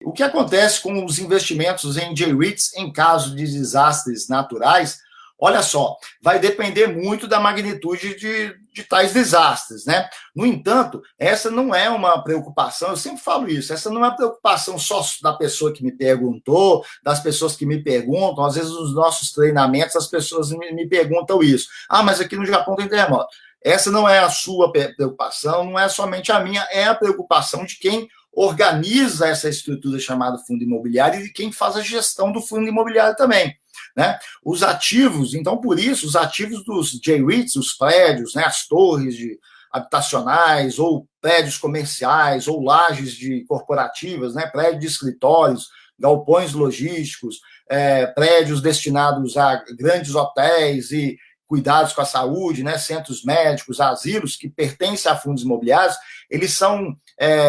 O que acontece com os investimentos em J-REITs em caso de desastres naturais? Olha só, vai depender muito da magnitude de tais desastres, né? No entanto, essa não é uma preocupação, eu sempre falo isso, essa não é uma preocupação só da pessoa que me perguntou, das pessoas que me perguntam, às vezes nos nossos treinamentos as pessoas me perguntam isso. Ah, mas aqui no Japão tem terremoto. Essa não é a sua preocupação, não é somente a minha, é a preocupação de quem organiza essa estrutura chamada fundo imobiliário e de quem faz a gestão do fundo imobiliário também. Né? Os ativos, então, por isso, os ativos dos J-REITs, os prédios, né, as torres habitacionais, ou prédios comerciais, ou lajes corporativas, né, prédios de escritórios, galpões logísticos, prédios destinados a grandes hotéis e cuidados com a saúde, né, centros médicos, asilos, que pertencem a fundos imobiliários, eles são,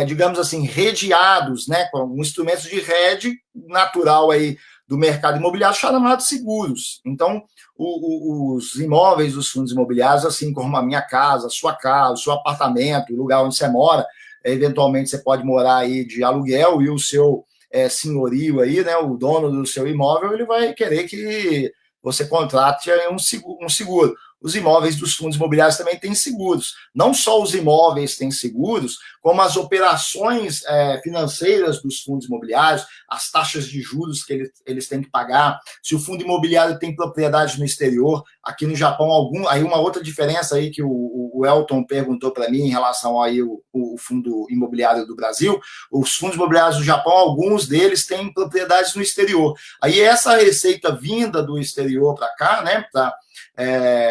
digamos assim, redeados, né, com instrumentos de rede natural aí do mercado imobiliário chamados seguros. Então, os imóveis dos fundos imobiliários, assim como a minha casa, o seu apartamento, o lugar onde você mora, eventualmente você pode morar aí de aluguel e o seu senhorio aí, né, o dono do seu imóvel, ele vai querer que você contrate um seguro. Os imóveis dos fundos imobiliários também têm seguros. Não só os imóveis têm seguros, como as operações financeiras dos fundos imobiliários, as taxas de juros que eles têm que pagar, se o fundo imobiliário tem propriedade no exterior, aqui no Japão, aí uma outra diferença aí que o Elton perguntou para mim em relação aí o fundo imobiliário do Brasil, os fundos imobiliários do Japão, alguns deles têm propriedades no exterior. Aí essa receita vinda do exterior para cá, né,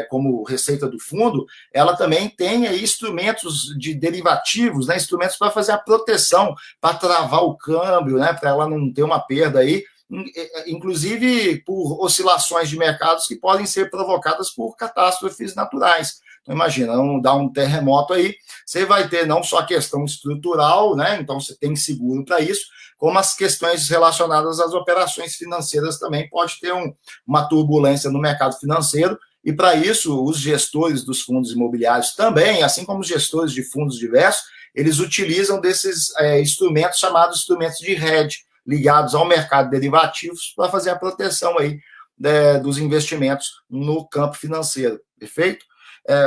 como receita do fundo, ela também tem aí instrumentos de derivativos, né, instrumentos para fazer a proteção, para travar o câmbio, né, para ela não ter uma perda aí, inclusive por oscilações de mercados que podem ser provocadas por catástrofes naturais. Então, imagina, dá um terremoto aí, você vai ter não só a questão estrutural, né, então você tem seguro para isso, como as questões relacionadas às operações financeiras também pode ter uma turbulência no mercado financeiro. E, para isso, os gestores dos fundos imobiliários também, assim como os gestores de fundos diversos, eles utilizam desses instrumentos chamados instrumentos de hedge, ligados ao mercado de derivativos, para fazer a proteção aí dos investimentos no campo financeiro. Perfeito?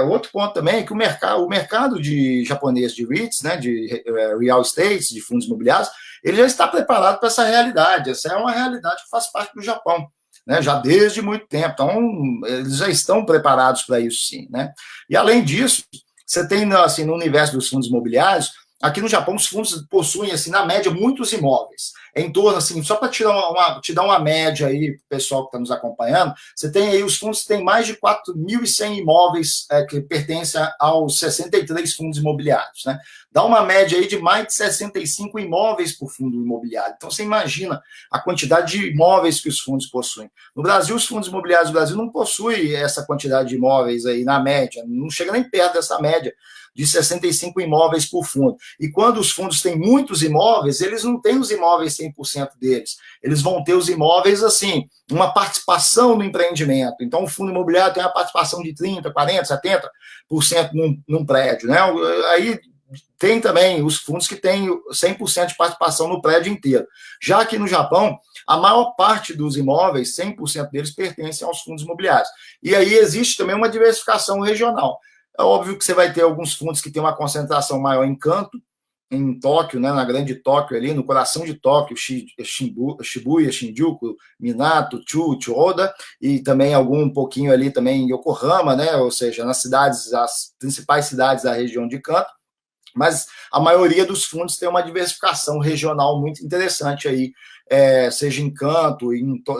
Outro ponto também é que o mercado japonês de REITs, né, de real estate, de fundos imobiliários, ele já está preparado para essa realidade. Essa é uma realidade que faz parte do Japão, né, já desde muito tempo. Então, eles já estão preparados para isso, sim. Né? E, além disso, você tem, assim, no universo dos fundos imobiliários, aqui no Japão, os fundos possuem, assim, na média, muitos imóveis. Em torno, assim, só para te dar uma média aí, para o pessoal que está nos acompanhando, você tem aí, os fundos têm mais de 4.100 imóveis que pertencem aos 63 fundos imobiliários, né? Dá uma média aí de mais de 65 imóveis por fundo imobiliário. Então, você imagina a quantidade de imóveis que os fundos possuem. No Brasil, os fundos imobiliários do Brasil não possuem essa quantidade de imóveis aí na média, não chega nem perto dessa média de 65 imóveis por fundo. E quando os fundos têm muitos imóveis, eles não têm os imóveis 100% deles. Eles vão ter os imóveis, assim, uma participação no empreendimento. Então, o fundo imobiliário tem uma participação de 30%, 40%, 70% num prédio. Né? Aí tem também os fundos que têm 100% de participação no prédio inteiro. Já aqui no Japão, a maior parte dos imóveis, 100% deles, pertencem aos fundos imobiliários. E aí existe também uma diversificação regional. É óbvio que você vai ter alguns fundos que têm uma concentração maior em Kanto, em Tóquio, né, na grande Tóquio ali, no coração de Tóquio, Shibuya, Shinjuku, Minato, Chiyoda, e também um pouquinho ali também em Yokohama, né, ou seja, nas cidades, as principais cidades da região de Kanto. Mas a maioria dos fundos tem uma diversificação regional muito interessante aí, seja em Kanto,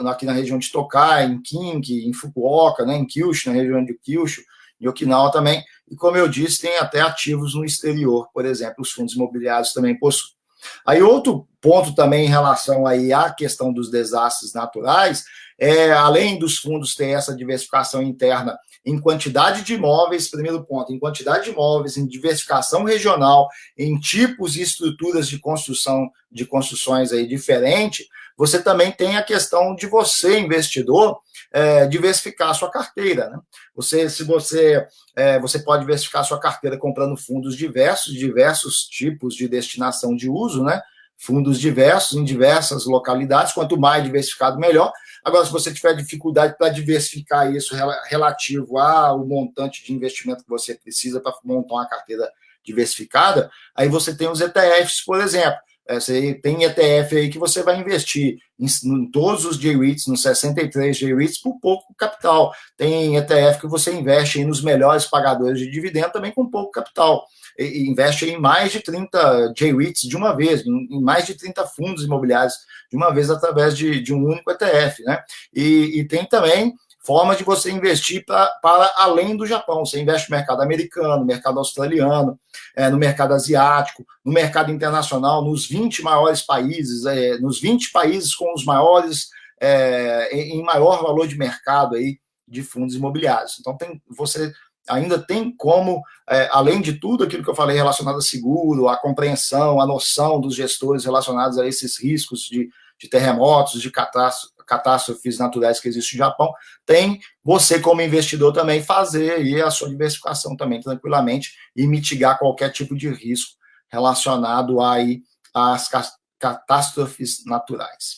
aqui na região de Tokai, em Kinki, em Fukuoka, né, em Kyushu, na região de Kyushu, em Okinawa também, e como eu disse, tem até ativos no exterior, por exemplo, os fundos imobiliários também possuem. Aí outro ponto também em relação aí à questão dos desastres naturais, além dos fundos ter essa diversificação interna em quantidade de imóveis, primeiro ponto, em quantidade de imóveis, em diversificação regional, em tipos e estruturas de construções aí diferentes, você também tem a questão de você, investidor, diversificar a sua carteira. Né? Você pode diversificar a sua carteira comprando fundos diversos tipos de destinação de uso, né? fundos diversos, em diversas localidades, quanto mais diversificado, melhor. Agora, se você tiver dificuldade para diversificar isso relativo ao montante de investimento que você precisa para montar uma carteira diversificada, aí você tem os ETFs, por exemplo. Você tem ETF aí que você vai investir em todos os J-REITs, nos 63 J-REITs, por pouco capital. Tem ETF que você investe aí nos melhores pagadores de dividendo também com pouco capital. E investe em mais de 30 J-REITs de uma vez, em mais de 30 fundos imobiliários de uma vez através de um único ETF, né? E tem também forma de você investir para além do Japão. Você investe no mercado americano, no mercado australiano, no mercado asiático, no mercado internacional, nos 20 maiores países, nos 20 países com os maiores, em maior valor de mercado aí de fundos imobiliários. Então, você ainda tem como, além de tudo aquilo que eu falei relacionado a seguro, a compreensão, a noção dos gestores relacionados a esses riscos de terremotos, de catástrofes naturais que existem no Japão, tem você como investidor também fazer aí a sua diversificação também tranquilamente e mitigar qualquer tipo de risco relacionado aí às catástrofes naturais.